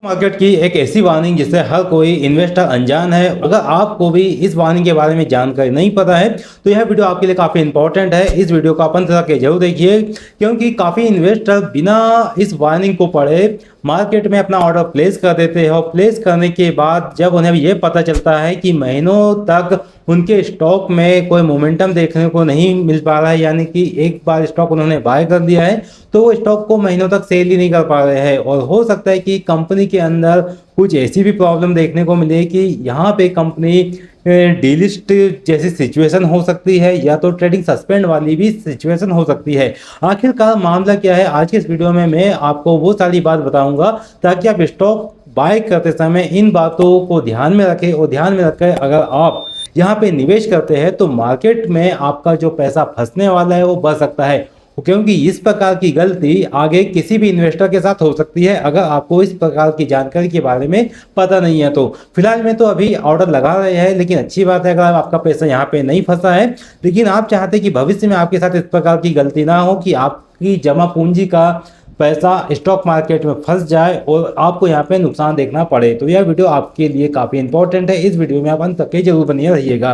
Market की एक ऐसी वार्निंग जिससे हर कोई इन्वेस्टर अनजान है। अगर आपको भी इस वार्निंग के बारे में जानकारी नहीं पता है तो यह वीडियो आपके लिए काफ़ी इंपॉर्टेंट है। इस वीडियो को आप अंत तक जरूर देखिए, क्योंकि काफ़ी इन्वेस्टर बिना इस वार्निंग को पढ़े मार्केट में अपना ऑर्डर प्लेस कर देते हैं और प्लेस करने के बाद जब उन्हें ये पता चलता है कि महीनों तक उनके स्टॉक में कोई मोमेंटम देखने को नहीं मिल पा रहा है, यानी कि एक बार स्टॉक उन्होंने बाय कर दिया है तो वो स्टॉक को महीनों तक सेल ही नहीं कर पा रहे हैं। और हो सकता है कि कंपनी के अंदर कुछ ऐसी भी प्रॉब्लम देखने को मिले कि यहाँ पे कंपनी डीलिस्ट जैसी सिचुएशन हो सकती है या तो ट्रेडिंग सस्पेंड वाली भी सिचुएशन हो सकती है। आखिरकार मामला क्या है, आज के इस वीडियो में मैं आपको वो सारी बात बताऊंगा ताकि आप स्टॉक बाय करते समय इन बातों को ध्यान में रखें और ध्यान में रखकर अगर आप यहाँ पे निवेश करते हैं तो मार्केट में आपका जो पैसा फंसने वाला है वो बच सकता है, क्योंकि इस प्रकार की गलती आगे किसी भी इन्वेस्टर के साथ हो सकती है अगर आपको इस प्रकार की जानकारी के बारे में पता नहीं है। तो फिलहाल में तो अभी ऑर्डर लगा रहे हैं, लेकिन अच्छी बात है अगर आपका पैसा यहाँ पे नहीं फंसा है, लेकिन आप चाहते हैं कि भविष्य में आपके साथ इस प्रकार की गलती ना हो कि आपकी जमा पूंजी का पैसा स्टॉक मार्केट में फंस जाए और आपको यहाँ पे नुकसान देखना पड़े। तो यह वीडियो आपके लिए काफ़ी इंपॉर्टेंट है, इस वीडियो में आप अंत तक के जरूर बने रहिएगा।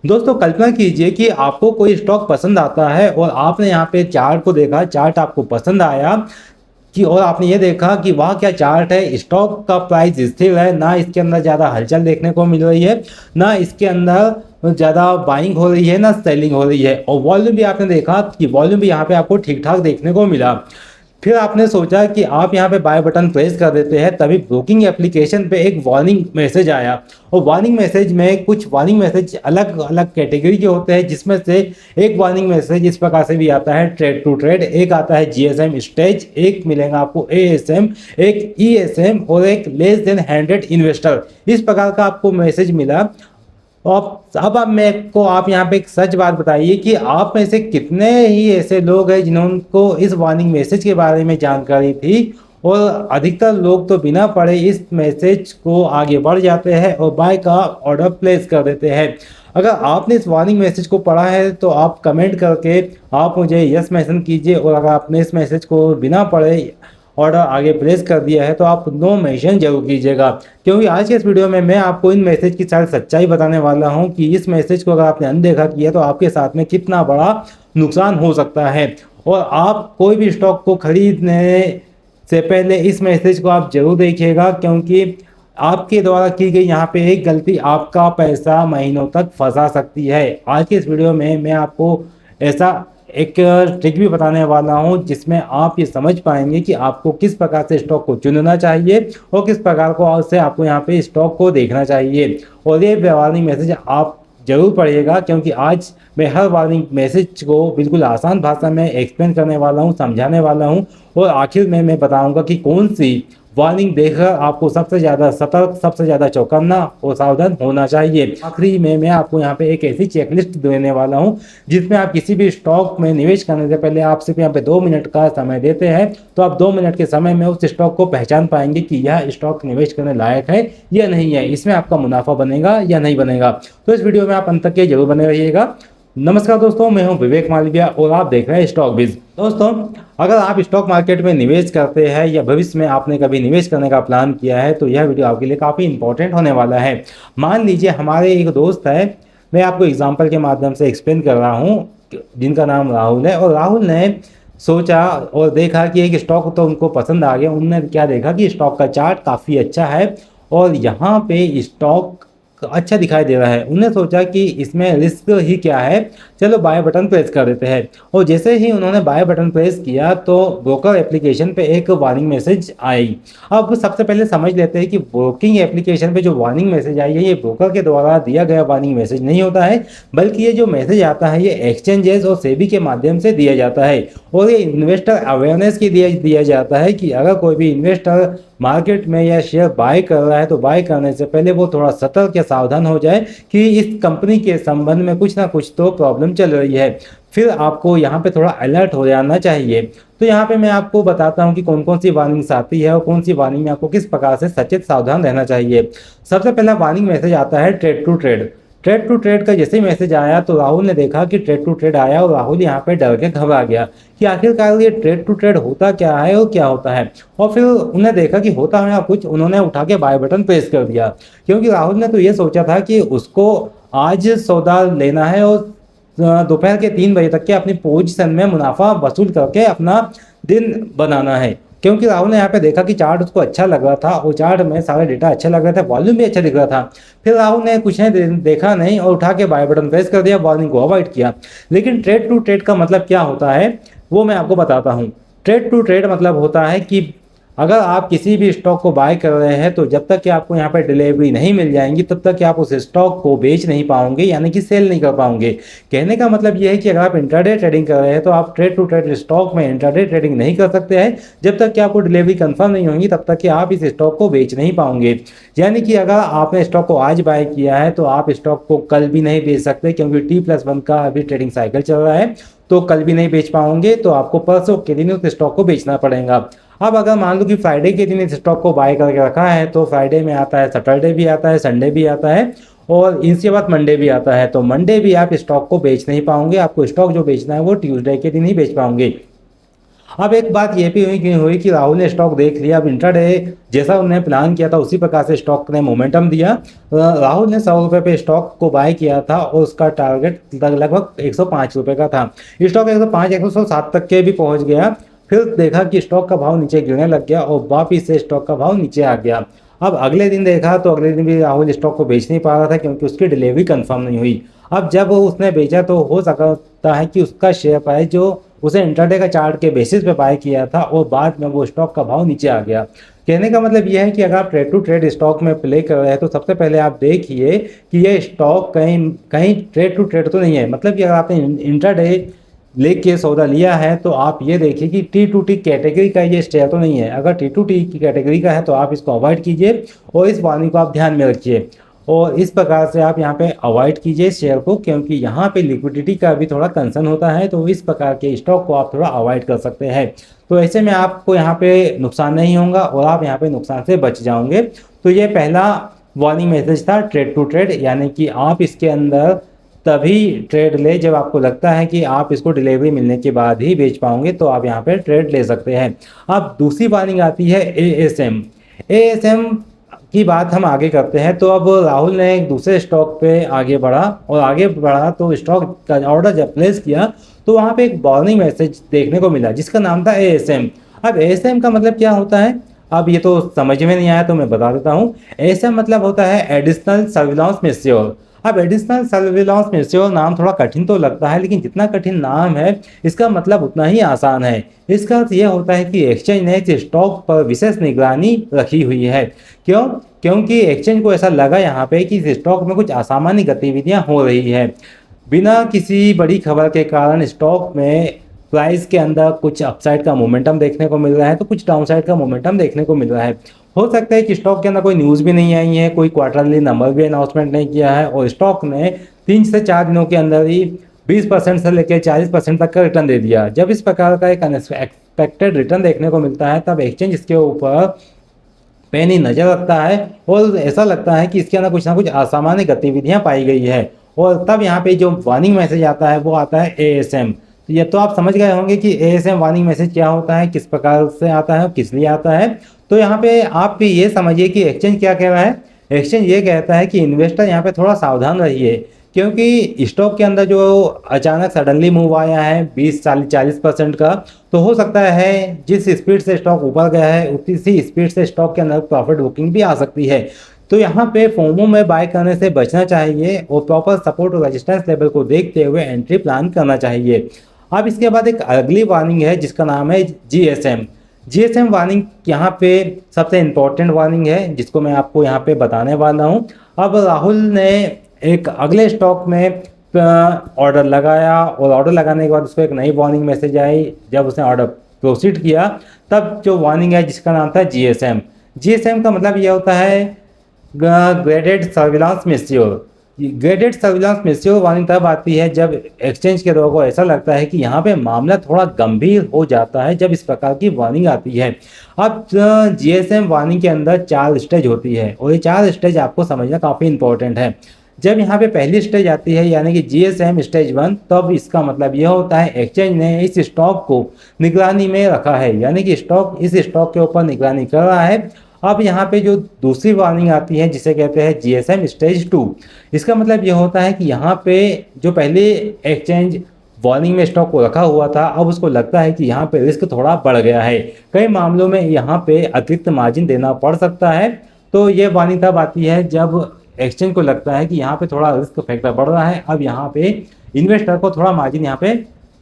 दोस्तों कल्पना कीजिए कि आपको कोई स्टॉक पसंद आता है और आपने यहाँ पे चार्ट को देखा, चार्ट आपको पसंद आया कि और आपने ये देखा कि वाह क्या चार्ट है, स्टॉक का प्राइस स्थिर है, ना इसके अंदर ज़्यादा हलचल देखने को मिल रही है, ना इसके अंदर ज़्यादा बाइंग हो रही है, ना सेलिंग हो रही है, और वॉल्यूम भी आपने देखा कि वॉल्यूम भी यहाँ पे आपको ठीक ठाक देखने को मिला। फिर आपने सोचा कि आप यहाँ पे बाय बटन प्रेस कर देते हैं, तभी ब्रोकिंग एप्लीकेशन पे एक वार्निंग मैसेज आया और वार्निंग मैसेज में कुछ वार्निंग मैसेज अलग अलग कैटेगरी के होते हैं, जिसमें से एक वार्निंग मैसेज इस प्रकार से भी आता है ट्रेड टू ट्रेड, एक आता है जीएसएम स्टेज, एक मिलेगा आपको एएसएम, एक ईएसएम और एक लेस देन 100 इन्वेस्टर। इस प्रकार का आपको मैसेज मिला। अब मेरे को आप यहाँ पे एक सच बात बताइए कि आप में से कितने ही ऐसे लोग हैं जिन्होंने इस वार्निंग मैसेज के बारे में जानकारी थी, और अधिकतर लोग तो बिना पढ़े इस मैसेज को आगे बढ़ जाते हैं और बाय का ऑर्डर प्लेस कर देते हैं। अगर आपने इस वार्निंग मैसेज को पढ़ा है तो आप कमेंट करके आप मुझे यस मेंशन कीजिए, और अगर आपने इस मैसेज को बिना पढ़े ऑर्डर आगे प्लेस कर दिया है तो आप नो मेंशन जरूर कीजिएगा, क्योंकि आज के इस वीडियो में मैं आपको इन मैसेज की सारी सच्चाई बताने वाला हूं कि इस मैसेज को अगर आपने अनदेखा किया तो आपके साथ में कितना बड़ा नुकसान हो सकता है। और आप कोई भी स्टॉक को खरीदने से पहले इस मैसेज को आप जरूर देखिएगा, क्योंकि आपके द्वारा की गई यहाँ पे एक गलती आपका पैसा महीनों तक फंसा सकती है। आज के इस वीडियो में मैं आपको ऐसा एक ट्रिक भी बताने वाला हूं जिसमें आप ये समझ पाएंगे कि आपको किस प्रकार से स्टॉक को चुनना चाहिए और किस प्रकार को से आपको यहाँ पे स्टॉक को देखना चाहिए। और ये वार्निंग मैसेज आप जरूर पढ़िएगा, क्योंकि आज मैं हर वार्निंग मैसेज को बिल्कुल आसान भाषा में एक्सप्लेन करने वाला हूँ, समझाने वाला हूँ, और आखिर में मैं बताऊँगा कि कौन सी वार्निंग देखकर आपको सबसे ज़्यादा सतर्क, सबसे ज़्यादा चौकन्ना और सावधान होना चाहिए। आखिरी में मैं आपको यहाँ पे एक ऐसी चेकलिस्ट देने वाला हूँ जिसमें आप किसी भी स्टॉक में निवेश करने से पहले आप सिर्फ यहाँ पे 2 मिनट का समय देते हैं, तो आप 2 मिनट के समय में उस स्टॉक को पहचान पाएंगे कि यह स्टॉक निवेश करने लायक है या नहीं है, इसमें आपका मुनाफा बनेगा या नहीं बनेगा। तो इस वीडियो में आप अंत तक के जरूर बने रहिएगा। नमस्कार दोस्तों, मैं हूं विवेक मालविया और आप देख रहे हैं स्टॉक बिज। दोस्तों अगर आप स्टॉक मार्केट में निवेश करते हैं या भविष्य में आपने कभी निवेश करने का प्लान किया है तो यह वीडियो आपके लिए काफ़ी इंपॉर्टेंट होने वाला है। मान लीजिए हमारे एक दोस्त है, मैं आपको एग्जांपल के माध्यम से एक्सप्लेन कर रहा हूं, जिनका नाम राहुल है, और राहुल ने सोचा और देखा कि एक स्टॉक तो उनको पसंद आ गया। उन्होंने क्या देखा कि स्टॉक का चार्ट काफ़ी अच्छा है और यहाँ पे स्टॉक अच्छा दिखाई दे रहा है। उन्होंने सोचा कि इसमें रिस्क ही क्या है, चलो बाय बटन प्रेस कर देते हैं। और जैसे ही उन्होंने बाय बटन प्रेस किया तो ब्रोकर एप्लीकेशन पे एक वार्निंग मैसेज आई। अब सबसे पहले समझ लेते हैं कि ब्रोकिंग एप्लीकेशन पे जो वार्निंग मैसेज आई है ये ब्रोकर के द्वारा दिया गया वार्निंग मैसेज नहीं होता है, बल्कि ये जो मैसेज आता है ये एक्सचेंजेस और सेबी के माध्यम से दिया जाता है। और ये इन्वेस्टर अवेयरनेस के लिए दिया जाता है कि अगर कोई भी इन्वेस्टर मार्केट में या शेयर बाय कर रहा है तो बाय करने से पहले वो थोड़ा सतर्क या सावधान हो जाए कि इस कंपनी के संबंध में कुछ ना कुछ तो प्रॉब्लम चल रही है। फिर आपको यहाँ पे थोड़ा अलर्ट हो जाना चाहिए। तो यहाँ पे मैं आपको बताता हूँ कि कौन कौन सी वार्निंग्स आती है और कौन सी वार्निंग में आपको किस प्रकार से सचेत सावधान रहना चाहिए। सबसे पहला वार्निंग मैसेज आता है trade to trade. Trade to trade का जैसे ही मैसेज आया तो राहुल ने देखा कि ट्रेड टू ट्रेड आया और राहुल यहाँ पे डर के घबरा गया कि आखिरकार ये ट्रेड टू ट्रेड होता क्या है और क्या होता है। और फिर उन्हें देखा कि होता है कुछ, उन्होंने उठा के बाय बटन प्रेस कर दिया, क्योंकि राहुल ने तो ये सोचा था कि उसको आज सौदा लेना है और दोपहर के 3 बजे तक के अपनी पोजीशन में मुनाफा वसूल करके अपना दिन बनाना है। क्योंकि राहुल ने यहाँ पे देखा कि चार्ट उसको अच्छा लग रहा था और चार्ट में सारे डेटा अच्छा लग रहा था, वॉल्यूम भी अच्छा दिख रहा था। फिर राहुल ने कुछ नहीं देखा नहीं और उठा के बाय बटन प्रेस कर दिया, वार्निंग को अवॉइड किया। लेकिन ट्रेड टू ट्रेड का मतलब क्या होता है वो मैं आपको बताता हूँ। ट्रेड टू ट्रेड मतलब होता है कि अगर आप किसी भी स्टॉक को बाय कर रहे हैं तो जब तक कि आपको यहाँ पर डिलीवरी नहीं मिल जाएंगी तब तक कि आप उस स्टॉक को बेच नहीं पाओगे, यानी कि सेल नहीं कर पाओगे। कहने का मतलब ये है कि अगर आप इंट्राडे ट्रेडिंग कर रहे हैं तो आप ट्रेड टू ट्रेड स्टॉक में इंट्राडे ट्रेडिंग नहीं कर सकते हैं जब तक कि आपको डिलीवरी कंफर्म नहीं होगी, तब तक कि आप इस स्टॉक को बेच नहीं पाओगे। यानी कि अगर आपने स्टॉक को आज बाय किया है तो आप स्टॉक को कल भी नहीं बेच सकते, क्योंकि T+1 का अभी ट्रेडिंग साइकिल चल रहा है, तो कल भी नहीं बेच पाओगे, तो आपको परसों के दिन उस स्टॉक को बेचना पड़ेगा। अब अगर मान लो कि फ्राइडे के दिन इस स्टॉक को बाय करके रखा है तो फ्राइडे में आता है, सैटरडे भी आता है, संडे भी आता है और इसके बाद मंडे भी आता है, तो मंडे भी आप स्टॉक को बेच नहीं पाओगे। आपको स्टॉक जो बेचना है वो ट्यूसडे के दिन ही बेच पाओगे। अब एक बात ये भी हुई कि राहुल ने स्टॉक देख लिया। अब इंट्राडे जैसा उन्होंने प्लान किया था उसी प्रकार से स्टॉक ने मोमेंटम दिया। राहुल ने 100 रुपये पे स्टॉक को बाय किया था और उसका टारगेट लगभग 105 रुपये का था। स्टॉक 105 107 तक के भी पहुंच गया। फिर देखा कि स्टॉक का भाव नीचे गिरने लग गया और वापिस से स्टॉक का भाव नीचे आ गया। अब अगले दिन देखा तो अगले दिन भी राहुल स्टॉक को बेच नहीं पा रहा था, क्योंकि उसकी डिलीवरी कंफर्म नहीं हुई। अब जब उसने बेचा तो हो सकता है कि उसका शेयर प्राइस जो उसे इंट्राडे का चार्ट के बेसिस पे बाय किया था और बाद में वो स्टॉक का भाव नीचे आ गया। कहने का मतलब यह है कि अगर आप ट्रेड टू ट्रेड स्टॉक में प्ले कर रहे हैं तो सबसे पहले आप देखिए कि ये स्टॉक कहीं ट्रेड टू ट्रेड तो नहीं है। मतलब कि अगर आपने इंट्राडे लेके सौदा लिया है तो आप ये देखिए कि T2T कैटेगरी का ये शेयर तो नहीं है। अगर T2T की कैटेगरी का है तो आप इसको अवॉइड कीजिए और इस वार्निंग को आप ध्यान में रखिए और इस प्रकार से आप यहाँ पे अवॉइड कीजिए शेयर को, क्योंकि यहाँ पे लिक्विडिटी का भी थोड़ा कंसर्न होता है, तो इस प्रकार के स्टॉक को आप थोड़ा अवॉइड कर सकते हैं। तो ऐसे में आपको यहाँ पे नुकसान नहीं होगा और आप यहाँ पे नुकसान से बच जाओगे। तो ये पहला वार्निंग मैसेज था ट्रेड टू ट्रेड, यानी कि आप इसके अंदर तभी ट्रेड ले जब आपको लगता है कि आप इसको डिलीवरी मिलने के बाद ही बेच पाओगे, तो आप यहाँ पे ट्रेड ले सकते हैं। अब दूसरी वार्निंग आती है ASM की बात हम आगे करते हैं। तो अब राहुल ने एक दूसरे स्टॉक पे आगे बढ़ा तो स्टॉक का ऑर्डर जब प्लेस किया तो वहाँ पे एक वार्निंग मैसेज देखने को मिला जिसका नाम था ASM। अब ASM का मतलब क्या होता है, अब ये तो समझ में नहीं आया तो मैं बता देता हूँ। ASM मतलब होता है एडिशनल सर्विलांस मेश्योर। अब एडिशनल सर्विलांस मेश्योर नाम थोड़ा कठिन तो लगता है, लेकिन जितना कठिन नाम है इसका मतलब उतना ही आसान है। इसका अर्थ यह होता है कि एक्सचेंज ने इस स्टॉक पर विशेष निगरानी रखी हुई है। क्यों? क्योंकि एक्सचेंज को ऐसा लगा यहाँ पे कि इस स्टॉक में कुछ असामान्य गतिविधियाँ हो रही है। बिना किसी बड़ी खबर के कारण स्टॉक में प्राइस के अंदर कुछ अपसाइड का मोमेंटम देखने को मिल रहा है तो कुछ डाउनसाइड का मोमेंटम देखने को मिल रहा है। हो सकता है कि स्टॉक के अंदर कोई न्यूज़ भी नहीं आई है, कोई क्वार्टरली नंबर भी अनाउंसमेंट नहीं किया है और स्टॉक ने 3 से 4 दिनों के अंदर ही 20% से लेकर 40% तक का रिटर्न दे दिया। जब इस प्रकार का एक अनएक्सपेक्टेड रिटर्न देखने को मिलता है तब एक्सचेंज इसके ऊपर पैनी नज़र रखता है और ऐसा लगता है कि इसके अंदर कुछ ना कुछ असामान्य गतिविधियाँ पाई गई है, और तब यहाँ पे जो वार्निंग मैसेज आता है वो आता है ASM। तो ये तो आप समझ गए होंगे कि ASM वार्निंग मैसेज क्या होता है, किस प्रकार से आता है, किस लिए आता है। तो यहाँ पे आप भी ये समझिए कि एक्सचेंज क्या कह रहा है। एक्सचेंज ये कहता है कि इन्वेस्टर यहाँ पे थोड़ा सावधान रहिए, क्योंकि स्टॉक के अंदर जो अचानक सडनली मूव आया है 20-40% का, तो हो सकता है जिस स्पीड से स्टॉक ऊपर गया है उतनी सी स्पीड से स्टॉक के अंदर प्रॉफिट बुकिंग भी आ सकती है। तो यहाँ पे फोमो में बाय करने से बचना चाहिए और प्रॉपर सपोर्ट और रेजिस्टेंस लेवल को देखते हुए एंट्री प्लान करना चाहिए। अब इसके बाद एक अगली वार्निंग है जिसका नाम है GSM वार्निंग। यहाँ पे सबसे इम्पोर्टेंट वार्निंग है जिसको मैं आपको यहाँ पे बताने वाला हूँ। अब राहुल ने एक अगले स्टॉक में ऑर्डर लगाया और ऑर्डर लगाने के बाद उसको एक नई वार्निंग मैसेज आई। जब उसने ऑर्डर प्रोसीड किया तब जो वार्निंग है जिसका नाम था GSM का मतलब यह होता है graded surveillance measure. Graded surveillance measure warning तब आती है जब एक्सचेंज के लोगों को ऐसा लगता है कि यहाँ पे मामला थोड़ा गंभीर हो जाता है, जब इस प्रकार की वार्निंग आती है। अब GSM वार्निंग के अंदर 4 स्टेज होती है और ये 4 स्टेज आपको समझना काफ़ी इंपॉर्टेंट है। जब यहाँ पे पहली स्टेज आती है यानी कि जीएसएम स्टेज 1, तब इसका मतलब यह होता है एक्सचेंज ने इस स्टॉक को निगरानी में रखा है, यानी कि स्टॉक इस स्टॉक के ऊपर निगरानी कर रहा है। अब यहाँ पे जो दूसरी वार्निंग आती है जिसे कहते हैं जीएसएम स्टेज 2, इसका मतलब यह होता है कि यहाँ पे जो पहले एक्सचेंज वार्निंग में स्टॉक को रखा हुआ था, अब उसको लगता है कि यहाँ पे रिस्क थोड़ा बढ़ गया है, कई मामलों में यहाँ पे अतिरिक्त मार्जिन देना पड़ सकता है। तो ये वार्निंग तब आती है जब एक्सचेंज को लगता है कि यहाँ पे थोड़ा रिस्क फैक्टर बढ़ रहा है, अब यहाँ पे इन्वेस्टर को थोड़ा मार्जिन यहाँ पे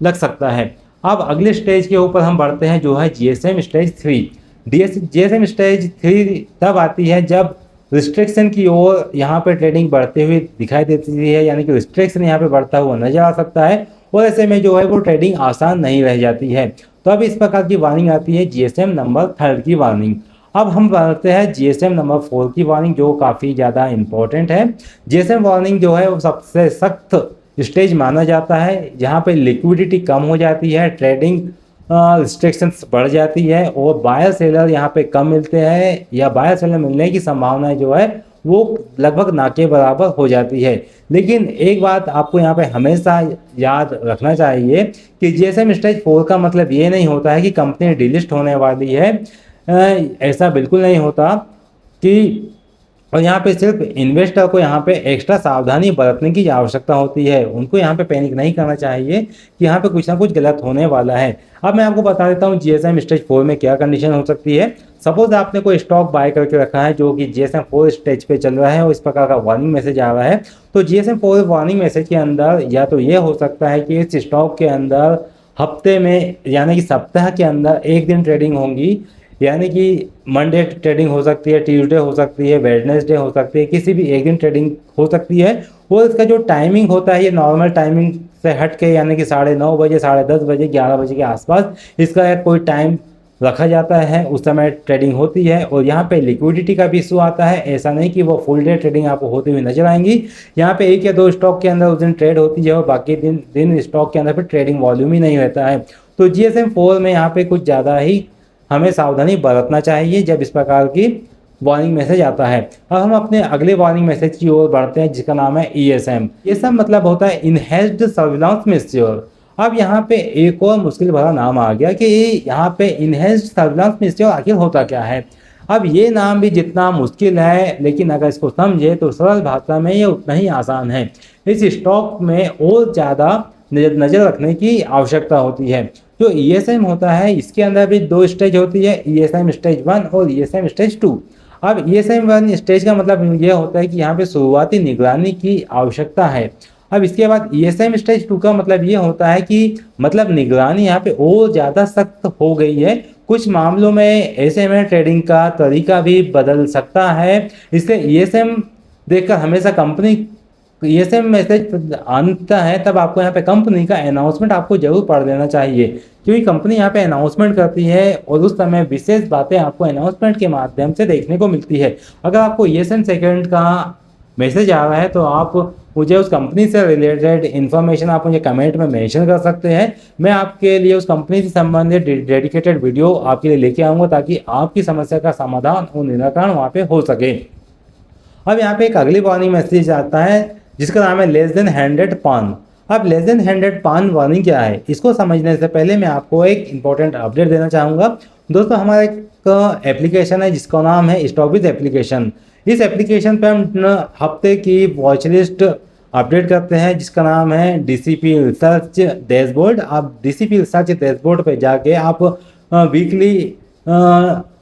लग सकता है। अब अगले स्टेज के ऊपर हम बढ़ते हैं जो है जीएसएम स्टेज 3। जीएसएम स्टेज 3 तब आती है जब रिस्ट्रिक्शन की ओर यहाँ पे ट्रेडिंग बढ़ते हुए दिखाई देती है, यानी कि रिस्ट्रिक्शन यहाँ पे बढ़ता हुआ नजर आ सकता है और ऐसे में जो है वो ट्रेडिंग आसान नहीं रह जाती है। तो अब इस प्रकार की वार्निंग आती है जीएसएम नंबर 3 की वार्निंग। अब हम बढ़ते हैं जीएसएम नंबर 4 की वार्निंग, जो काफ़ी ज़्यादा इंपॉर्टेंट है। जीएसएम वार्निंग जो है वो सबसे सख्त स्टेज माना जाता है, जहाँ पे लिक्विडिटी कम हो जाती है, ट्रेडिंग रिस्ट्रिक्शंस बढ़ जाती है और बायर सेलर यहाँ पे कम मिलते हैं या बायर सेलर मिलने की संभावना जो है वो लगभग ना के बराबर हो जाती है। लेकिन एक बात आपको यहाँ पे हमेशा याद रखना चाहिए कि जीएसएम स्टेज 4 का मतलब ये नहीं होता है कि कंपनी डिलिस्ट होने वाली है, ऐसा बिल्कुल नहीं होता कि, और यहाँ पे सिर्फ इन्वेस्टर को यहाँ पे एक्स्ट्रा सावधानी बरतने की आवश्यकता होती है, उनको यहाँ पे पैनिक नहीं करना चाहिए कि यहाँ पे कुछ ना कुछ गलत होने वाला है। अब मैं आपको बता देता हूँ जीएसएम स्टेज 4 में क्या कंडीशन हो सकती है। सपोज आपने कोई स्टॉक बाय करके रखा है जो कि जीएसएम 4 स्टेज पे चल रहा है और इस प्रकार का वार्निंग मैसेज आ रहा है, तो जीएसएम 4 वार्निंग मैसेज के अंदर या तो ये हो सकता है कि इस स्टॉक के अंदर हफ्ते में यानी कि सप्ताह के अंदर एक दिन ट्रेडिंग होंगी, यानी कि मंडे ट्रेडिंग हो सकती है, ट्यूसडे हो सकती है, वेडनेसडे हो सकती है, किसी भी एक दिन ट्रेडिंग हो सकती है। और इसका जो टाइमिंग होता है ये नॉर्मल टाइमिंग से हट के यानी कि 9:30 बजे, 10:30 बजे, 11 बजे के आसपास इसका एक कोई टाइम रखा जाता है, उस समय ट्रेडिंग होती है। और यहाँ पे लिक्विडिटी का भी इशू आता है, ऐसा नहीं कि वो फुल डे ट्रेडिंग आपको होती हुई नजर आएंगी। यहाँ पे 1 या 2 स्टॉक के अंदर उस दिन ट्रेड होती है और बाकी दिन स्टॉक के अंदर फिर ट्रेडिंग वॉल्यूम ही नहीं रहता है। तो जीएसएम 4 में यहाँ पे कुछ ज़्यादा ही हमें सावधानी बरतना चाहिए जब इस प्रकार की वार्निंग मैसेज आता है। अब हम अपने अगले वार्निंग मैसेज की ओर बढ़ते हैं जिसका नाम है ईएसएम। ईएसएम मतलब होता है इनहेंस्ड सर्विलांस मेश्योर। अब यहाँ पे एक और मुश्किल भरा नाम आ गया कि यहाँ पे इनहेंस्ड सर्विलांस मेश्योर आखिर होता क्या है। अब ये नाम भी जितना मुश्किल है, लेकिन अगर इसको समझे तो सरल भाषा में ये उतना ही आसान है। इस स्टॉक में और ज़्यादा नज़र रखने की आवश्यकता होती है। जो ईएसएम होता है इसके अंदर भी 2 स्टेज होती है, ईएसएम स्टेज 1 और ईएसएम स्टेज 2। अब ईएसएम 1 स्टेज का मतलब ये होता है कि यहाँ पे शुरुआती निगरानी की आवश्यकता है। अब इसके बाद ईएसएम स्टेज 2 का मतलब ये होता है कि मतलब निगरानी यहाँ पे और ज़्यादा सख्त हो गई है। कुछ मामलों में ऐसे में ट्रेडिंग का तरीका भी बदल सकता है। इसलिए ईएसएम देखकर हमेशा कंपनी ईएसएम मैसेज आता है तब आपको यहाँ पे कंपनी का अनाउंसमेंट आपको जरूर पढ़ लेना चाहिए, क्योंकि कंपनी यहाँ पे अनाउंसमेंट करती है और उस समय विशेष बातें आपको अनाउंसमेंट के माध्यम से देखने को मिलती है। अगर आपको ईएसएम सेकंड का मैसेज आ रहा है तो आप मुझे उस कंपनी से रिलेटेड इन्फॉर्मेशन आप मुझे कमेंट में मेंशन कर सकते हैं। मैं आपके लिए उस कंपनी से संबंधित डेडिकेटेड वीडियो आपके लिए लेके आऊँगा ताकि आपकी समस्या का समाधान और निराकरण वहाँ पे हो सके। अब यहाँ पे एक अगली वार्निंग मैसेज आता है जिसका नाम है लेस देन 100 पान। अब लेस देन 100 पान वार्निंग क्या है, इसको समझने से पहले मैं आपको एक इंपॉर्टेंट अपडेट देना चाहूँगा। दोस्तों हमारा एक एप्लीकेशन है जिसका नाम है स्टॉकविज एप्लीकेशन। इस एप्लीकेशन पे हम हफ्ते की वॉच लिस्ट अपडेट करते हैं जिसका नाम है डीसीपी रिसर्च डैशबोर्ड। आप डीसीपी रिसर्च डैशबोर्ड पे जाके आप वीकली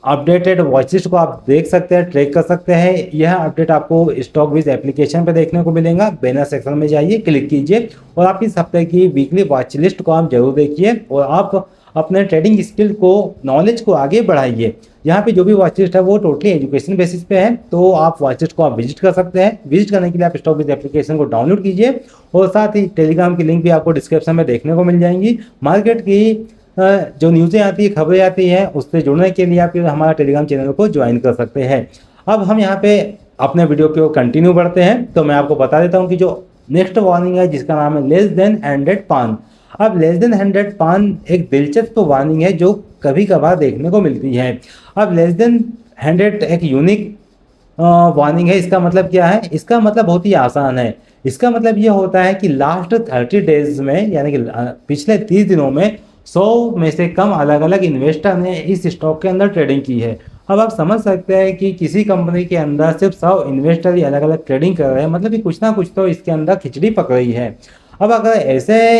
अपडेटेड वॉच लिस्ट को आप देख सकते हैं, ट्रैक कर सकते हैं। यह अपडेट आपको स्टॉकविज एप्लीकेशन पे देखने को मिलेगा। बैनर सेक्शन में जाइए, क्लिक कीजिए और आप इस हफ्ते की वीकली वॉच लिस्ट को आप जरूर देखिए और आप अपने ट्रेडिंग स्किल को, नॉलेज को आगे बढ़ाइए। यहाँ पे जो भी वॉच लिस्ट है वो टोटली एजुकेशन बेसिस पे है, तो आप वॉच लिस्ट को आप विजिट कर सकते हैं। विजिट करने के लिए आप स्टॉकविज एप्लीकेशन को डाउनलोड कीजिए और साथ ही टेलीग्राम की लिंक भी आपको डिस्क्रिप्शन में देखने को मिल जाएंगी। मार्केट की जो न्यूज़ें आती है, खबरें आती हैं, उससे जुड़ने के लिए आप हमारा टेलीग्राम चैनल को ज्वाइन कर सकते हैं। अब हम यहाँ पे अपने वीडियो को कंटिन्यू बढ़ते हैं, तो मैं आपको बता देता हूँ कि जो नेक्स्ट वार्निंग है जिसका नाम है लेस देन 100 पान। अब लेस देन 100 पान एक दिलचस्प वार्निंग है जो कभी कभार देखने को मिलती है। अब लेस देन 100 एक यूनिक वार्निंग है, इसका मतलब क्या है? इसका मतलब बहुत ही आसान है। इसका मतलब ये होता है कि लास्ट 30 डेज में, यानी कि पिछले 30 दिनों में 100 में से कम अलग अलग इन्वेस्टर ने इस स्टॉक के अंदर ट्रेडिंग की है। अब आप समझ सकते हैं कि किसी कंपनी के अंदर सिर्फ 100 इन्वेस्टर ही अलग अलग ट्रेडिंग कर रहे हैं, मतलब कि कुछ ना कुछ तो इसके अंदर खिचड़ी पक रही है। अब अगर ऐसे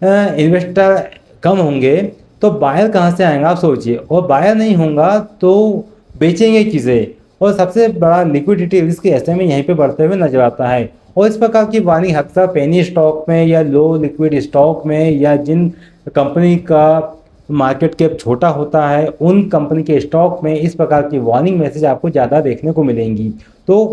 इन्वेस्टर कम होंगे तो बायर कहाँ से आएगा, आप सोचिए। और बायर नहीं होगा तो बेचेंगे किसे? और सबसे बड़ा लिक्विडिटी रिस्क ऐसे में यहीं पे बढ़ते हुए नजर आता है। और इस प्रकार की वार्निंग अक्सर पेनी स्टॉक में या लो लिक्विड स्टॉक में, या जिन कंपनी का मार्केट कैप छोटा होता है उन कंपनी के स्टॉक में इस प्रकार की वार्निंग मैसेज आपको ज़्यादा देखने को मिलेंगी। तो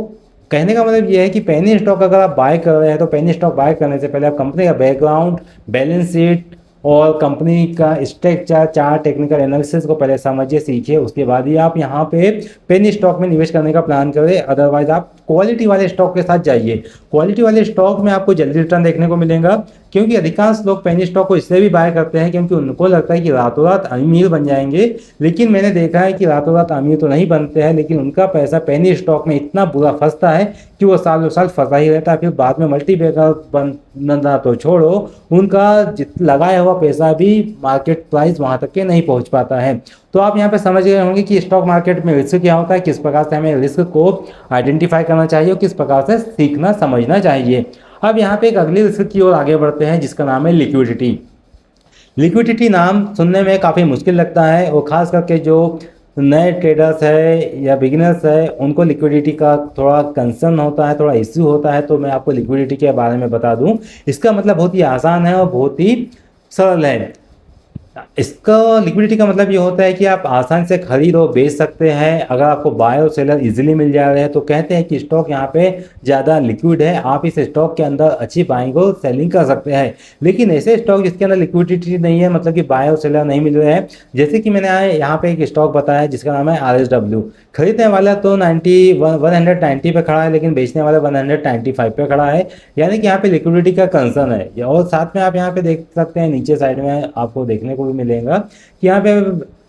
कहने का मतलब यह है कि पेनी स्टॉक अगर आप बाय कर रहे हैं तो पेनी स्टॉक बाय करने से पहले आप कंपनी का बैकग्राउंड, बैलेंस शीट और कंपनी का स्ट्रक्चर, चार्ट, टेक्निकल एनालिसिस को पहले समझिए, सीखिए। उसके बाद ही आप यहाँ पे पेनी स्टॉक में निवेश करने का प्लान करें। अदरवाइज आप क्वालिटी वाले स्टॉक के साथ जाइए। क्वालिटी वाले स्टॉक में आपको जल्दी रिटर्न देखने को मिलेगा, क्योंकि अधिकांश लोग पेनी स्टॉक को इसलिए भी बाय करते हैं क्योंकि उनको लगता है कि रातों रात अमीर बन जाएंगे। लेकिन मैंने देखा है कि रातों रात अमीर तो नहीं बनते हैं, लेकिन उनका पैसा पेनी स्टॉक में इतना बुरा फंसता है कि वो सालों साल फंसा ही रहता है। फिर बाद में मल्टीबैगर बनना तो छोड़ो, उनका लगाया हुआ पैसा भी मार्केट प्राइस वहां तक के नहीं पहुंच पाता है। तो आप यहाँ पे समझ गए होंगे कि स्टॉक मार्केट में रिस्क क्या होता है, किस प्रकार से हमें रिस्क को आइडेंटिफाई करना चाहिए और किस प्रकार से सीखना समझना चाहिए। अब यहाँ पे एक अगली रिस्क की ओर आगे बढ़ते हैं, जिसका नाम है लिक्विडिटी। लिक्विडिटी नाम सुनने में काफ़ी मुश्किल लगता है, और ख़ास करके जो नए ट्रेडर्स है या बिगिनर्स है उनको लिक्विडिटी का थोड़ा कंसर्न होता है, थोड़ा इश्यू होता है। तो मैं आपको लिक्विडिटी के बारे में बता दूं। इसका मतलब बहुत ही आसान है और बहुत ही सरल है। इसका लिक्विडिटी का मतलब ये होता है कि आप आसानी से खरीद और बेच सकते हैं। अगर आपको बाय और सेलर इजीली मिल जा रहे हैं तो कहते हैं कि स्टॉक यहाँ पे ज़्यादा लिक्विड है, आप इस स्टॉक के अंदर अच्छी बाइंग और सेलिंग कर सकते हैं। लेकिन ऐसे स्टॉक जिसके अंदर लिक्विडिटी नहीं है, मतलब कि बाय और सेलर नहीं मिल रहे हैं, जैसे कि मैंने यहाँ पे एक स्टॉक बताया जिसका नाम है RSW। खरीदने वाला तो 190 पे खड़ा है, लेकिन बेचने वाला 195 पे खड़ा है, यानी कि यहाँ पे लिक्विडिटी का कंसर्न है। और साथ में आप यहाँ पे देख सकते हैं नीचे साइड में आपको देखने को भी मिलेगा कि यहाँ पे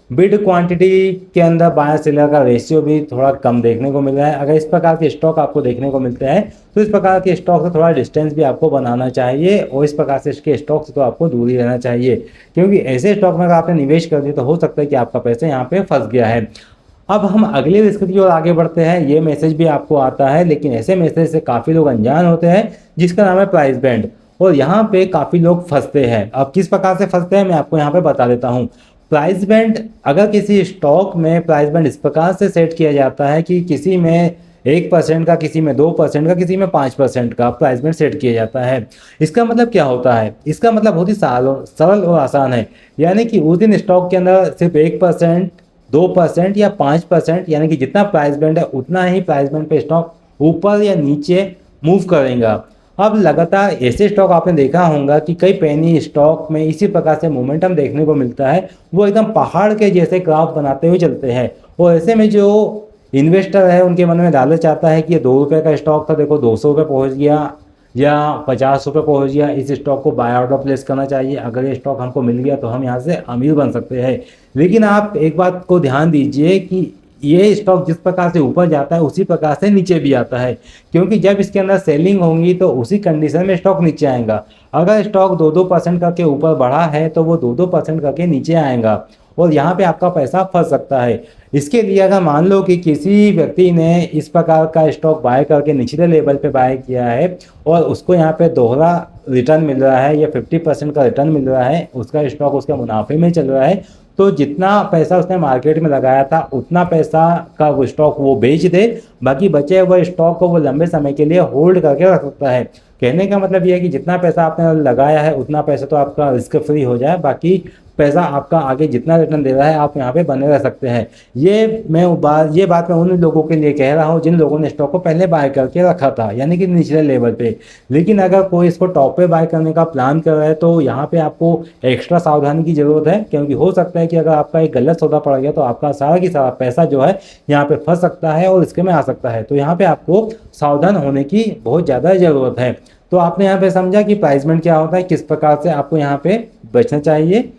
बिड क्वांटिटी के अंदर बायर सेलर का रेशियो भी थोड़ा कम देखने को मिल रहा है। अगर इस प्रकार के स्टॉक आपको देखने को मिलते हैं तो इस प्रकार के स्टॉक से थोड़ा डिस्टेंस भी आपको बनाना चाहिए, और इस प्रकार से इसके स्टॉक से तो आपको दूर ही रहना चाहिए, क्योंकि ऐसे स्टॉक में अगर आपने निवेश कर दिया तो हो सकता है कि आपका पैसा यहाँ पे फंस गया है। अब हम अगले रिस्क की ओर आगे बढ़ते हैं। ये मैसेज भी आपको आता है, लेकिन ऐसे मैसेज से काफ़ी लोग अनजान होते हैं, जिसका नाम है प्राइस बैंड, और यहाँ पे काफ़ी लोग फंसते हैं। अब किस प्रकार से फंसते हैं मैं आपको यहाँ पे बता देता हूँ। प्राइस बैंड, अगर किसी स्टॉक में प्राइस बैंड इस प्रकार से सेट किया जाता है कि किसी में 1% का, किसी में 2% का, किसी में 5% का प्राइस बैंड सेट किया जाता है। इसका मतलब क्या होता है? इसका मतलब बहुत ही सरल और आसान है, यानी कि उस दिन स्टॉक के अंदर सिर्फ 1%, 2% या 5%, यानी कि जितना प्राइस बैंड है उतना ही प्राइस बैंड पे स्टॉक ऊपर या नीचे मूव करेगा। अब लगातार ऐसे स्टॉक आपने देखा होगा कि कई पेनी स्टॉक में इसी प्रकार से मोमेंटम देखने को मिलता है, वो एकदम पहाड़ के जैसे ग्राफ बनाते हुए चलते हैं। और ऐसे में जो इन्वेस्टर है उनके मन में लालच आता है कि ये 2 रुपये का स्टॉक था, देखो 200 रुपये पहुँच गया या 50 रुपये पहुँच गया, इस स्टॉक को बाय ऑर्डर प्लेस करना चाहिए, अगर ये स्टॉक हमको मिल गया तो हम यहाँ से अमीर बन सकते हैं। लेकिन आप एक बात को ध्यान दीजिए कि ये स्टॉक जिस प्रकार से ऊपर जाता है उसी प्रकार से नीचे भी आता है, क्योंकि जब इसके अंदर सेलिंग होंगी तो उसी कंडीशन में स्टॉक नीचे आएगा। अगर स्टॉक 2-2% करके ऊपर बढ़ा है तो वो 2-2% करके नीचे आएगा, और यहाँ पे आपका पैसा फंस सकता है। इसके लिए अगर मान लो कि किसी व्यक्ति ने इस प्रकार का स्टॉक बाय करके निचले लेवल पे बाय किया है और उसको यहाँ पे दोहरा रिटर्न मिल रहा है या 50% का रिटर्न मिल रहा है, उसका स्टॉक उसका मुनाफे में चल रहा है, तो जितना पैसा उसने मार्केट में लगाया था उतना पैसा का वो स्टॉक वो बेच दे, बाकी बचे हुए स्टॉक को वो लंबे समय के लिए होल्ड करके रख सकता है। कहने का मतलब ये है कि जितना पैसा आपने लगाया है उतना पैसा तो आपका रिस्क फ्री हो जाए, बाकी पैसा आपका आगे जितना रिटर्न दे रहा है आप यहाँ पे बने रह सकते हैं। ये बात मैं उन लोगों के लिए कह रहा हूँ जिन लोगों ने स्टॉक को पहले बाय करके रखा था, यानी कि निचले लेवल पे। लेकिन अगर कोई इसको टॉप पे बाय करने का प्लान कर रहा है तो यहाँ पे आपको एक्स्ट्रा सावधानी की जरूरत है, क्योंकि हो सकता है कि अगर आपका एक गलत सौदा पड़ गया तो आपका सारा की सारा पैसा जो है यहाँ पे फंस सकता है और इसके में आ सकता है। तो यहाँ पे आपको सावधान होने की बहुत ज़्यादा ज़रूरत है। तो आपने यहाँ पे समझा कि प्राइसमेंट क्या होता है, किस प्रकार से आपको यहाँ पे बचना चाहिए।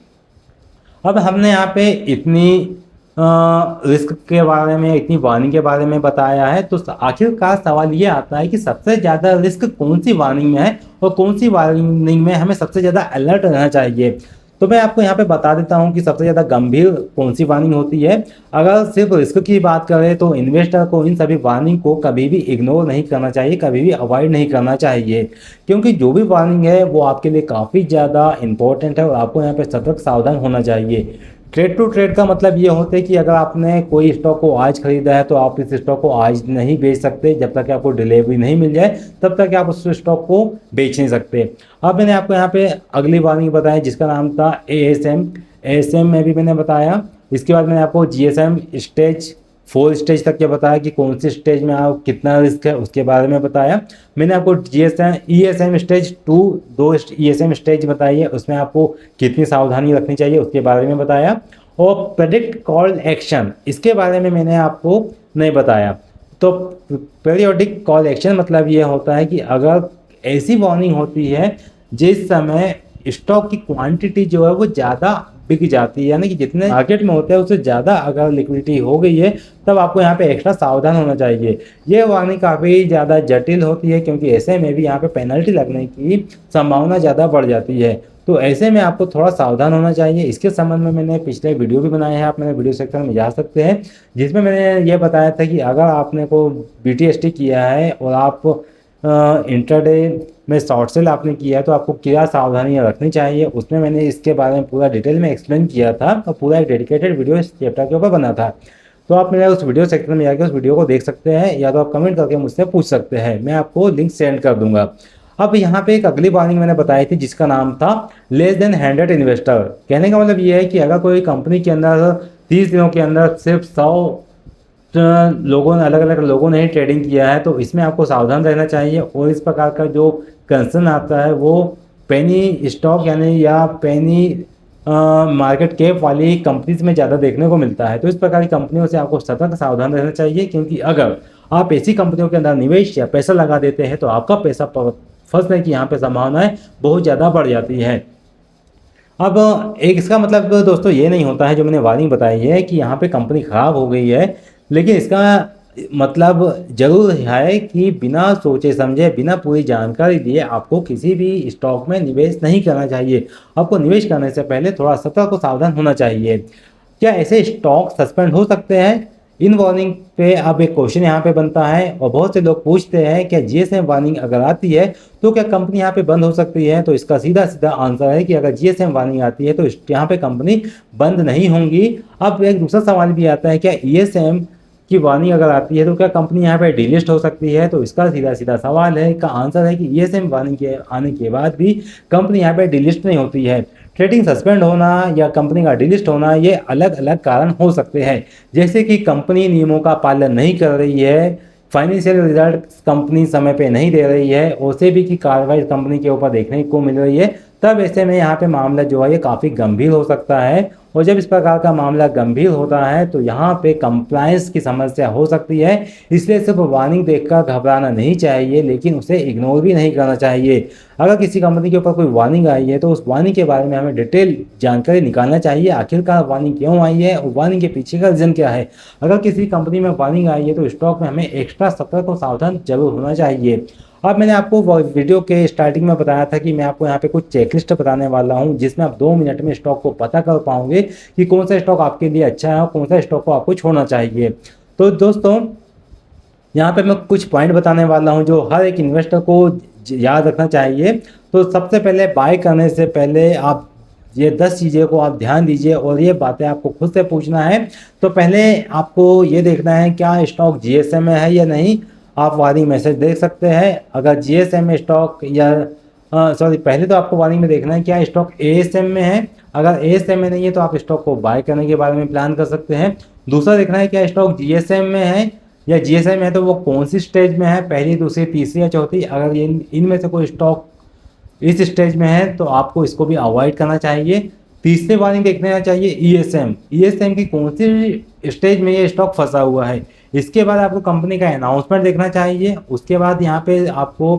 अब हमने यहाँ पे इतनी रिस्क के बारे में, इतनी वार्निंग के बारे में बताया है, तो आखिरकार सवाल ये आता है कि सबसे ज़्यादा रिस्क कौन सी वार्निंग में है और कौन सी वार्निंग में हमें सबसे ज़्यादा अलर्ट रहना चाहिए। तो मैं आपको यहाँ पे बता देता हूँ कि सबसे ज़्यादा गंभीर कौन सी वार्निंग होती है। अगर सिर्फ रिस्क की बात करें तो इन्वेस्टर को इन सभी वार्निंग को कभी भी इग्नोर नहीं करना चाहिए, कभी भी अवॉइड नहीं करना चाहिए, क्योंकि जो भी वार्निंग है वो आपके लिए काफ़ी ज़्यादा इंपॉर्टेंट है और आपको यहाँ पे सतर्क सावधान होना चाहिए। ट्रेड टू ट्रेड का मतलब ये होता है कि अगर आपने कोई स्टॉक को आज खरीदा है तो आप इस स्टॉक को आज नहीं बेच सकते, जब तक आपको डिलीवरी नहीं मिल जाए तब तक आप उस स्टॉक को बेच नहीं सकते। अब मैंने आपको यहाँ पे अगली वार्निंग बताया जिसका नाम था एएसएम में भी मैंने बताया। इसके बाद मैंने आपको जीएसएम स्टेज 4 स्टेज तक के बताया कि कौन सी स्टेज में आप कितना रिस्क है उसके बारे में बताया। मैंने आपको ईएसएम स्टेज 2 ईएसएम स्टेज बताई है, उसमें आपको कितनी सावधानी रखनी चाहिए उसके बारे में बताया। और प्रेडिक्ट कॉल एक्शन, इसके बारे में मैंने आपको नहीं बताया। तो पीरियोडिक कॉल एक्शन मतलब ये होता है कि अगर ऐसी वार्निंग होती है जिस समय स्टॉक की क्वांटिटी जो है वो ज़्यादा बिक जाती है, यानी कि जितने मार्केट में होते हैं उससे ज़्यादा अगर लिक्विडिटी हो गई है तब आपको यहाँ पे एक्स्ट्रा सावधान होना चाहिए। ये वार्निंग काफ़ी ज़्यादा जटिल होती है क्योंकि ऐसे में भी यहाँ पे पेनल्टी लगने की संभावना ज़्यादा बढ़ जाती है, तो ऐसे में आपको थोड़ा सावधान होना चाहिए। इसके संबंध में मैंने पिछले वीडियो भी बनाए हैं, आप मेरे वीडियो सेक्शन में जा सकते हैं, जिसमें मैंने ये बताया था कि अगर आपने को BTST किया है और आप इंट्राडे में शॉर्ट सेल आपने किया है तो आपको क्या सावधानियां रखनी चाहिए, उसमें मैंने इसके बारे में पूरा डिटेल में एक्सप्लेन किया था और पूरा एक डेडिकेटेड वीडियो इस चैप्टर के ऊपर बना था। तो आप मेरे उस वीडियो सेक्शन में जाकर उस वीडियो को देख सकते हैं या तो आप कमेंट करके मुझसे पूछ सकते हैं, मैं आपको लिंक सेंड कर दूंगा। अब यहाँ पे एक अगली वार्निंग मैंने बताई थी जिसका नाम था लेस देन 100 इन्वेस्टर। कहने का मतलब ये है कि अगर कोई कंपनी के अंदर 30 दिनों के अंदर सिर्फ 100 लोगों ने अलग अलग लोगों ने ही ट्रेडिंग किया है तो इसमें आपको सावधान रहना चाहिए। और इस प्रकार का जो कंसर्न आता है वो पेनी स्टॉक यानी या पेनी मार्केट कैप वाली कंपनीज में ज़्यादा देखने को मिलता है। तो इस प्रकार की कंपनियों से आपको सतर्क सावधान रहना चाहिए, क्योंकि अगर आप ऐसी कंपनियों के अंदर निवेश या पैसा लगा देते हैं तो आपका पैसा फंसने की यहाँ पे संभावनाएं बहुत ज़्यादा बढ़ जाती है। अब एक इसका मतलब दोस्तों ये नहीं होता है जो मैंने वार्निंग बताई है कि यहाँ पे कंपनी ख़राब हो गई है, लेकिन इसका मतलब जरूर है कि बिना सोचे समझे, बिना पूरी जानकारी दिए आपको किसी भी स्टॉक में निवेश नहीं करना चाहिए। आपको निवेश करने से पहले थोड़ा सतर्क और सावधान होना चाहिए। क्या ऐसे स्टॉक सस्पेंड हो सकते हैं? इन वार्निंग पे अब एक क्वेश्चन यहाँ पे बनता है और बहुत से लोग पूछते हैं क्या जीएसएम वार्निंग अगर आती है तो क्या कंपनी यहाँ पे बंद हो सकती है? तो इसका सीधा सीधा आंसर है कि अगर जीएसएम वार्निंग आती है तो यहाँ पे कंपनी बंद नहीं होंगी। अब एक दूसरा सवाल भी आता है क्या ईएसएम की वार्निंग अगर आती है तो क्या कंपनी यहाँ पे डिलिस्ट हो सकती है? तो इसका सीधा सीधा सवाल है का आंसर है कि ईएसएम वार्निंग के आने के बाद भी कंपनी यहाँ पे डिलिस्ट नहीं होती है। ट्रेडिंग सस्पेंड होना या कंपनी का डिलिस्ट होना ये अलग अलग कारण हो सकते हैं, जैसे कि कंपनी नियमों का पालन नहीं कर रही है, फाइनेंशियल रिजल्ट कंपनी समय पे नहीं दे रही है, ओसेबी की कार्रवाई कंपनी के ऊपर देखने को मिल रही है, तब ऐसे में यहाँ पे मामला जो है ये काफ़ी गंभीर हो सकता है। और जब इस प्रकार का मामला गंभीर होता है तो यहाँ पे कंप्लायंस की समस्या हो सकती है। इसलिए सिर्फ वार्निंग देखकर घबराना नहीं चाहिए, लेकिन उसे इग्नोर भी नहीं करना चाहिए। अगर किसी कंपनी के ऊपर कोई वार्निंग आई है तो उस वार्निंग के बारे में हमें डिटेल जानकारी निकालना चाहिए, आखिरकार वार्निंग क्यों आई है और वार्निंग के पीछे का रीजन क्या है। अगर किसी कंपनी में वार्निंग आई है तो स्टॉक में हमें एक्स्ट्रा सतर्क और सावधान जरूर होना चाहिए। अब मैंने आपको वीडियो के स्टार्टिंग में बताया था कि मैं आपको यहाँ पे कुछ चेकलिस्ट बताने वाला हूँ जिसमें आप 2 मिनट में स्टॉक को पता कर पाओगे कि कौन सा स्टॉक आपके लिए अच्छा है और कौन सा स्टॉक को आपको छोड़ना चाहिए। तो दोस्तों यहाँ पे मैं कुछ पॉइंट बताने वाला हूँ जो हर एक इन्वेस्टर को याद रखना चाहिए। तो सबसे पहले बाय करने से पहले आप ये 10 चीज़ें को आप ध्यान दीजिए और ये बातें आपको खुद से पूछना है। तो पहले आपको ये देखना है क्या स्टॉक जीएसएम में है या नहीं। आप वार्निंग मैसेज देख सकते हैं। अगर जीएसएम में स्टॉक या पहले तो आपको वार्निंग में देखना है क्या स्टॉक एएसएम में है। अगर एएसएम में नहीं है तो आप स्टॉक को बाय करने के बारे में प्लान कर सकते हैं। दूसरा देखना है क्या स्टॉक जीएसएम में है, या जीएसएम में है तो वो कौन सी स्टेज में है, पहली, दूसरी, तीसरी या चौथी। अगर इनमें से कोई स्टॉक इस स्टेज में है तो आपको इसको भी अवॉइड करना चाहिए। तीसरी वार्निंग देखना चाहिए ईएसएम की कौन सी स्टेज में ये स्टॉक फंसा हुआ है। इसके बाद आपको कंपनी का अनाउंसमेंट देखना चाहिए। उसके बाद यहाँ पे आपको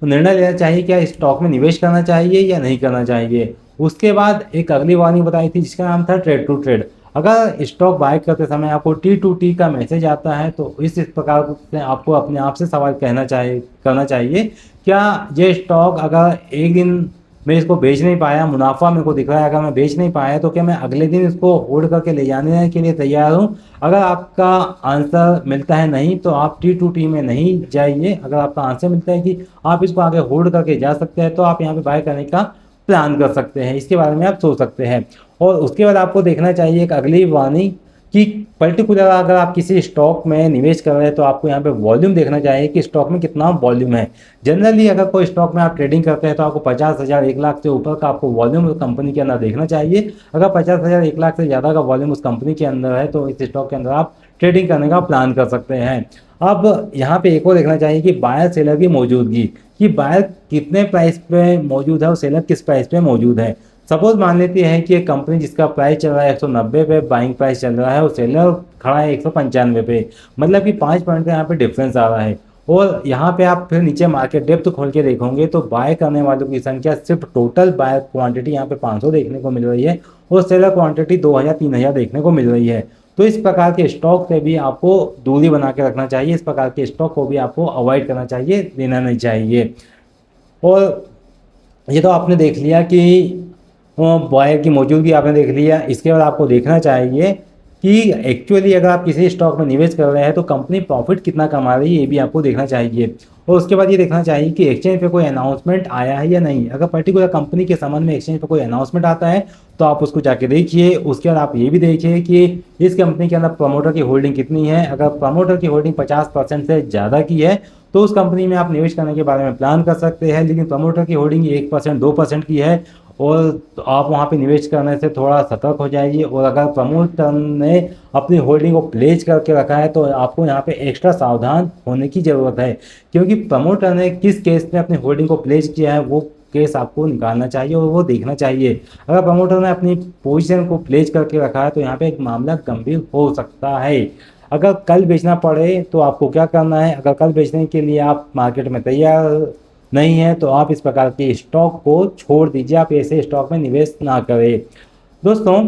निर्णय लेना चाहिए क्या स्टॉक में निवेश करना चाहिए या नहीं करना चाहिए। उसके बाद एक अगली वार्निंग बताई थी जिसका नाम था ट्रेड टू ट्रेड। अगर स्टॉक बाय करते समय आपको T2T का मैसेज आता है तो इस प्रकार से आपको अपने आप से सवाल करना चाहिए, क्या ये स्टॉक अगर एक दिन मैं इसको बेच नहीं पाया, मुनाफा मेरे को दिख रहा है, अगर मैं बेच नहीं पाया तो क्या मैं अगले दिन इसको होल्ड करके ले जाने के लिए तैयार हूँ? अगर आपका आंसर मिलता है नहीं तो आप T2T में नहीं जाइए। अगर आपका आंसर मिलता है कि आप इसको आगे होल्ड करके जा सकते हैं तो आप यहाँ पे बाय करने का प्लान कर सकते हैं, इसके बारे में आप सोच सकते हैं। और उसके बाद आपको देखना चाहिए एक अगली वार्निंग कि पर्टिकुलर अगर आप किसी स्टॉक में निवेश कर रहे हैं तो आपको यहाँ पे वॉल्यूम देखना चाहिए कि स्टॉक में कितना वॉल्यूम है। जनरली अगर कोई स्टॉक में आप ट्रेडिंग करते हैं तो आपको 50,000 1 लाख से ऊपर का आपको वॉल्यूम उस कंपनी के अंदर देखना चाहिए। अगर 50,000 1 लाख से ज़्यादा का वॉल्यूम उस कंपनी के अंदर है तो इस स्टॉक के अंदर आप ट्रेडिंग करने का प्लान कर सकते हैं। अब यहाँ पे एक और देखना चाहिए कि बायर सेलर की मौजूदगी, कि बायर कितने प्राइस पे मौजूद है और सेलर किस प्राइस पे मौजूद है। सपोज मान लेते हैं कि एक कंपनी जिसका प्राइस चल रहा है 190 पे, बाइंग प्राइस चल रहा है और सेलर खड़ा है 195 पे, मतलब कि 5 पॉइंट का यहाँ पे डिफरेंस आ रहा है। और यहाँ पे आप फिर नीचे मार्केट डेप्थ खोल के देखोगे तो बाय करने वालों की संख्या सिर्फ टोटल बाय क्वांटिटी यहाँ पे 500 देखने को मिल रही है और सेलर क्वांटिटी 2000 3000 देखने को मिल रही है। तो इस प्रकार के स्टॉक से भी आपको दूरी बना के रखना चाहिए, इस प्रकार के स्टॉक को भी आपको अवॉइड करना चाहिए, लेना नहीं चाहिए। और ये तो आपने देख लिया कि बायर की मौजूदगी आपने देख लिया। इसके बाद आपको देखना चाहिए कि एक्चुअली अगर आप किसी स्टॉक में निवेश कर रहे हैं तो कंपनी प्रॉफिट कितना कमा रही है, ये भी आपको देखना चाहिए। और उसके बाद ये देखना चाहिए कि एक्सचेंज पे कोई अनाउंसमेंट आया है या नहीं। अगर पर्टिकुलर कंपनी के संबंध में एक्सचेंज पे कोई अनाउंसमेंट आता है तो आप उसको जाके देखिए। उसके बाद आप ये भी देखिए कि इस कंपनी के अंदर प्रमोटर की होल्डिंग कितनी है। अगर प्रमोटर की होल्डिंग 50% से ज़्यादा की है तो उस कंपनी में आप निवेश करने के बारे में प्लान कर सकते हैं। लेकिन प्रमोटर की होल्डिंग 1% 2% की है और तो आप वहाँ पे निवेश करने से थोड़ा सतर्क हो जाइए। और अगर प्रमोटर ने अपनी होल्डिंग को प्लेज करके रखा है तो आपको यहाँ पे एक्स्ट्रा सावधान होने की ज़रूरत है, क्योंकि प्रमोटर ने किस केस में अपनी होल्डिंग को प्लेज किया है वो केस आपको निकालना चाहिए और वो देखना चाहिए। अगर प्रमोटर ने अपनी पोजीशन को प्लेज करके रखा है तो यहाँ पे एक मामला गंभीर हो सकता है। अगर कल बेचना पड़े तो आपको क्या करना है? अगर कल बेचने के लिए आप मार्केट में तैयार नहीं है तो आप इस प्रकार के स्टॉक को छोड़ दीजिए, आप ऐसे स्टॉक में निवेश ना करें। दोस्तों,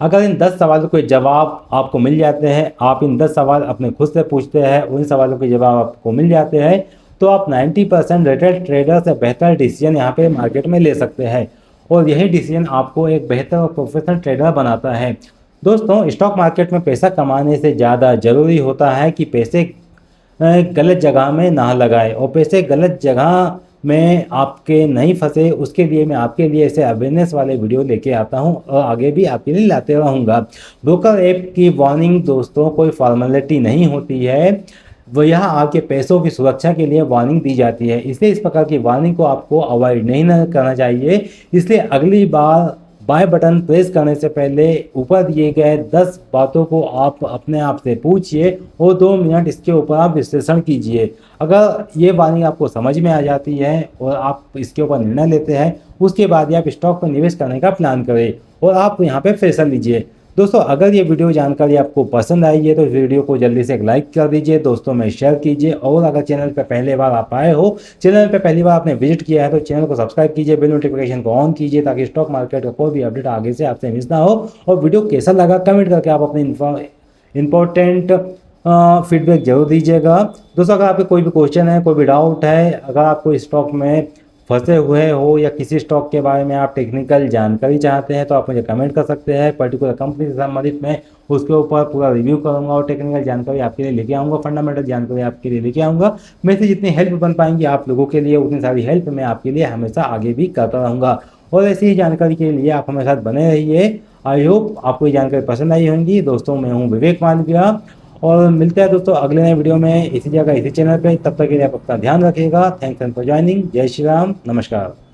अगर इन 10 सवालों के जवाब आपको मिल जाते हैं, आप इन 10 सवाल अपने खुद से पूछते हैं, उन सवालों के जवाब आपको मिल जाते हैं तो आप 90% रिटेल ट्रेडर से बेहतर डिसीजन यहाँ पे मार्केट में ले सकते हैं और यही डिसीजन आपको एक बेहतर और प्रोफेशनल ट्रेडर बनाता है। दोस्तों, स्टॉक मार्केट में पैसा कमाने से ज़्यादा ज़रूरी होता है कि पैसे गलत जगह में ना लगाए और पैसे गलत जगह में आपके नहीं फंसे, उसके लिए मैं आपके लिए ऐसे अवेयरनेस वाले वीडियो लेके आता हूं और आगे भी आपके लिए लाते रहूँगा। ब्रोकर ऐप की वार्निंग दोस्तों कोई फॉर्मेलिटी नहीं होती है, वो यहाँ आपके पैसों की सुरक्षा के लिए वार्निंग दी जाती है। इसलिए इस प्रकार की वार्निंग को आपको अवॉइड नहीं करना चाहिए। इसलिए अगली बार बाय बटन प्रेस करने से पहले ऊपर दिए गए 10 बातों को आप अपने आप से पूछिए और 2 मिनट इसके ऊपर आप विश्लेषण कीजिए। अगर ये वार्निंग आपको समझ में आ जाती है और आप इसके ऊपर निर्णय लेते हैं, उसके बाद ही आप स्टॉक पर निवेश करने का प्लान करें और आप यहाँ पे फैसला लीजिए। दोस्तों, अगर ये वीडियो जानकारी आपको पसंद आई है तो इस वीडियो को जल्दी से एक लाइक कर दीजिए, दोस्तों में शेयर कीजिए और अगर चैनल पर पहली बार आप आए हो, चैनल पर पहली बार आपने विजिट किया है तो चैनल को सब्सक्राइब कीजिए, बेल नोटिफिकेशन को ऑन कीजिए ताकि स्टॉक मार्केट का कोई भी अपडेट आगे से आपसे मिस ना हो। और वीडियो कैसा लगा कमेंट करके आप अपने इंपॉर्टेंट फीडबैक जरूर दीजिएगा। दोस्तों, अगर आपके कोई भी क्वेश्चन है, कोई भी डाउट है, अगर आप कोई स्टॉक में फंसे हुए हो या किसी स्टॉक के बारे में आप टेक्निकल जानकारी चाहते हैं तो आप मुझे कमेंट कर सकते हैं। पर्टिकुलर कंपनी से संबंधित मैं उसके ऊपर पूरा रिव्यू करूंगा और टेक्निकल जानकारी आपके लिए लेके आऊँगा, फंडामेंटल जानकारी आपके लिए लेके आऊँगा। मेरे से जितनी हेल्प बन पाएंगी आप लोगों के लिए उतनी सारी हेल्प मैं आपके लिए हमेशा आगे भी करता रहूँगा और ऐसी ही जानकारी के लिए आप हमारे साथ बने रहिए। आई होप आपको ये जानकारी पसंद आई होंगी। दोस्तों, मैं हूँ विवेक मालविया और मिलते हैं दोस्तों अगले नए वीडियो में इसी जगह इसी चैनल पे। तब तक के लिए आप अपना ध्यान रखिएगा। Thanks for joining. जय श्री राम, नमस्कार।